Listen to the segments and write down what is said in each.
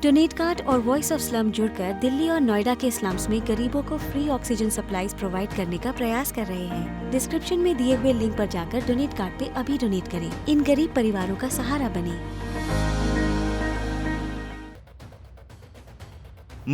Donate card और voice of slum जुड़कर दिल्ली और नोएडा के स्लम्स में गरीबों को फ्री ऑक्सीजन सप्लाईज प्रोवाइड करने का प्रयास कर रहे हैं। डिस्क्रिप्शन में दिए हुए लिंक पर जाकर डोनेट कार्ड पे अभी डोनेट करें। इन गरीब परिवारों का सहारा बने।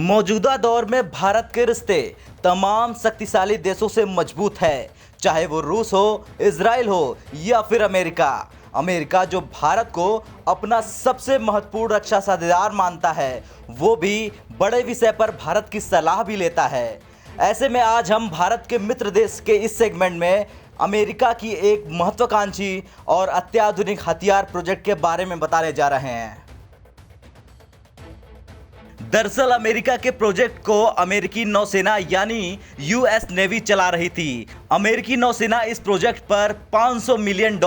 मौजूदा दौर में भारत के रिश्ते तमाम शक्तिशाली देशों से मजबूत है, चाहे वो रूस हो, इजराइल हो या फिर अमेरिका। अमेरिका जो भारत को अपना सबसे महत्वपूर्ण रक्षा साझेदार मानता है, वो भी बड़े विषय पर भारत की सलाह भी लेता है। ऐसे में आज हम भारत के मित्र देश के इस सेगमेंट में अमेरिका की एक महत्वाकांक्षी और अत्याधुनिक हथियार प्रोजेक्ट के बारे में बताने जा रहे हैं। दरअसल अमेरिका के प्रोजेक्ट को अमेरिकी नौसेना यानी यूएस नेवी चला रही थी। अमेरिकी नौसेना इस प्रोजेक्ट पर $500 मिलियन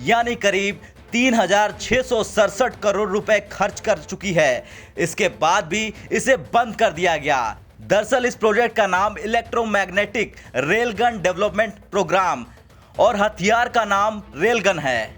यानी करीब 3,667 करोड़ रुपए खर्च कर चुकी है। इसके बाद भी इसे बंद कर दिया गया। दरअसल इस प्रोजेक्ट का नाम इलेक्ट्रोमैग्नेटिक रेलगन डेवलपमेंट प्रोग्राम और हथियार का नाम रेलगन है।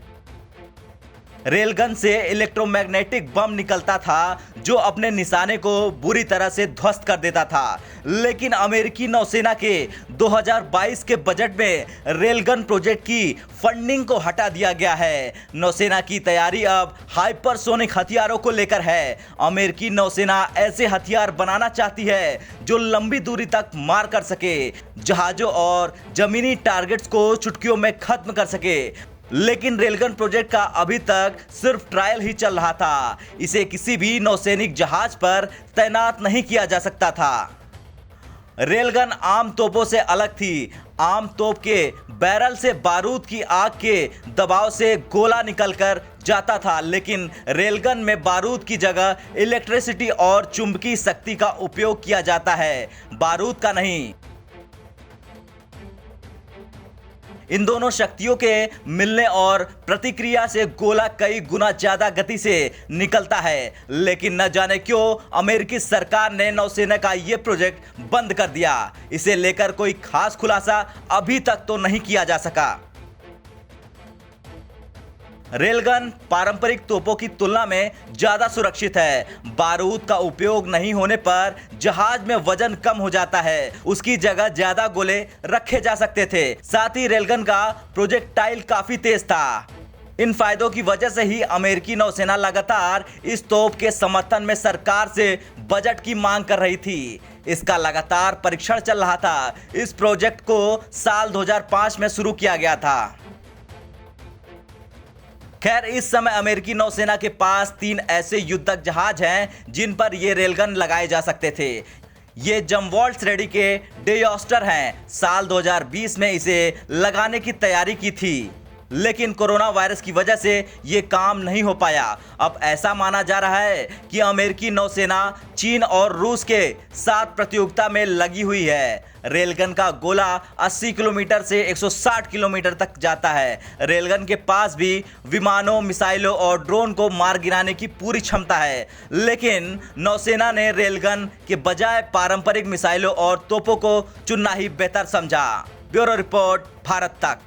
रेलगन से इलेक्ट्रोमैग्नेटिक बम निकलता था जो अपने निशाने को बुरी तरह से ध्वस्त कर देता था। लेकिन अमेरिकी नौसेना के 2022 के बजट में रेलगन प्रोजेक्ट की फंडिंग को हटा दिया गया है। नौसेना की तैयारी अब हाइपरसोनिक हथियारों को लेकर है। अमेरिकी नौसेना ऐसे हथियार बनाना चाहती है जो लंबी दूरी तक मार कर सके, जहाजों और जमीनी टारगेट्स को चुटकियों में खत्म कर सके। लेकिन रेलगन प्रोजेक्ट का अभी तक सिर्फ ट्रायल ही चल रहा था। इसे किसी भी नौसैनिक जहाज पर तैनात नहीं किया जा सकता था। रेलगन आम तोपों से अलग थी। आम तोप के बैरल से बारूद की आग के दबाव से गोला निकलकर जाता था, लेकिन रेलगन में बारूद की जगह इलेक्ट्रिसिटी और चुंबकीय शक्ति का उपयोग किया जाता है, बारूद का नहीं। इन दोनों शक्तियों के मिलने और प्रतिक्रिया से गोला कई गुना ज्यादा गति से निकलता है। लेकिन न जाने क्यों अमेरिकी सरकार ने नौसेना का ये प्रोजेक्ट बंद कर दिया। इसे लेकर कोई खास खुलासा अभी तक तो नहीं किया जा सका। रेलगन पारंपरिक तोपों की तुलना में ज्यादा सुरक्षित है। बारूद का उपयोग नहीं होने पर जहाज में वजन कम हो जाता है, उसकी जगह ज्यादा गोले रखे जा सकते थे। साथ ही रेलगन का प्रोजेक्टाइल काफी तेज था। इन फायदों की वजह से ही अमेरिकी नौसेना लगातार इस तोप के समर्थन में सरकार से बजट की मांग कर रही थी। इसका लगातार परीक्षण चल रहा था। इस प्रोजेक्ट को साल 2005 में शुरू किया गया था। खैर, इस समय अमेरिकी नौसेना के पास 3 ऐसे युद्धक जहाज हैं जिन पर ये रेलगन लगाए जा सकते थे। ये जमवॉल्ट श्रेणी के डेयोस्टर हैं। साल 2020 में इसे लगाने की तैयारी की थी, लेकिन कोरोना वायरस की वजह से ये काम नहीं हो पाया। अब ऐसा माना जा रहा है कि अमेरिकी नौसेना चीन और रूस के साथ प्रतियोगिता में लगी हुई है। रेलगन का गोला 80 किलोमीटर से 160 किलोमीटर तक जाता है। रेलगन के पास भी विमानों, मिसाइलों और ड्रोन को मार गिराने की पूरी क्षमता है। लेकिन नौसेना ने रेलगन के बजाय पारंपरिक मिसाइलों और तोपों को चुनना ही बेहतर समझा। ब्यूरो रिपोर्ट, भारत तक।